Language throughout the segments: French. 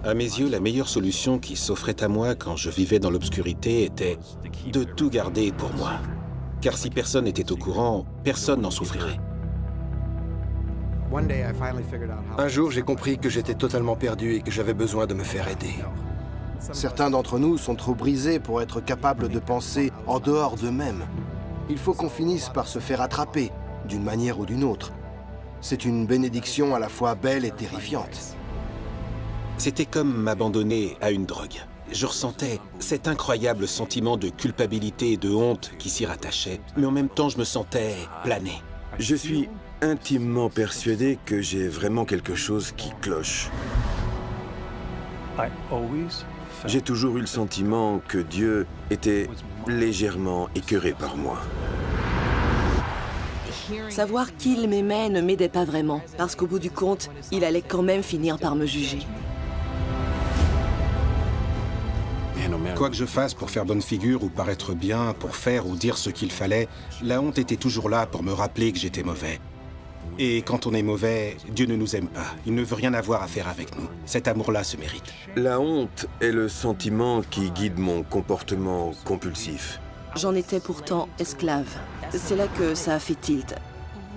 À mes yeux, la meilleure solution qui s'offrait à moi quand je vivais dans l'obscurité était de tout garder pour moi. Car si personne n'était au courant, personne n'en souffrirait. Un jour, j'ai compris que j'étais totalement perdu et que j'avais besoin de me faire aider. Certains d'entre nous sont trop brisés pour être capables de penser en dehors d'eux-mêmes. Il faut qu'on finisse par se faire attraper, d'une manière ou d'une autre. C'est une bénédiction à la fois belle et terrifiante. C'était comme m'abandonner à une drogue. Je ressentais cet incroyable sentiment de culpabilité et de honte qui s'y rattachait, mais en même temps, je me sentais planer. Je suis intimement persuadé que j'ai vraiment quelque chose qui cloche. J'ai toujours eu le sentiment que Dieu était légèrement écœuré par moi. Savoir qu'il m'aimait ne m'aidait pas vraiment, parce qu'au bout du compte, il allait quand même finir par me juger. Quoi que je fasse pour faire bonne figure ou paraître bien, pour faire ou dire ce qu'il fallait, la honte était toujours là pour me rappeler que j'étais mauvais. Et quand on est mauvais, Dieu ne nous aime pas. Il ne veut rien avoir à faire avec nous. Cet amour-là se mérite. La honte est le sentiment qui guide mon comportement compulsif. J'en étais pourtant esclave. C'est là que ça a fait tilt.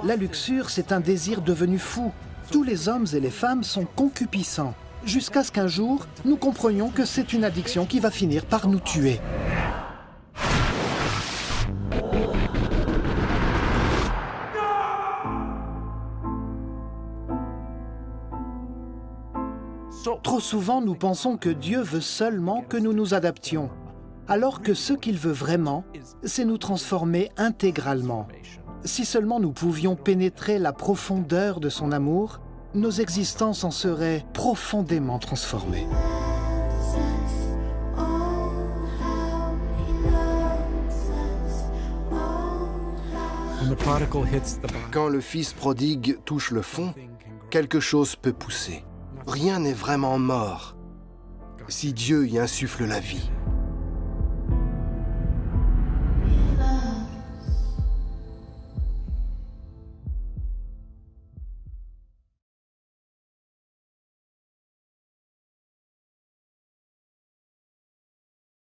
La luxure, c'est un désir devenu fou. Tous les hommes et les femmes sont concupiscents. Jusqu'à ce qu'un jour, nous comprenions que c'est une addiction qui va finir par nous tuer. Trop souvent, nous pensons que Dieu veut seulement que nous nous adaptions, alors que ce qu'il veut vraiment, c'est nous transformer intégralement. Si seulement nous pouvions pénétrer la profondeur de son amour, nos existences en seraient profondément transformées. Quand le fils prodigue touche le fond, quelque chose peut pousser. Rien n'est vraiment mort si Dieu y insuffle la vie.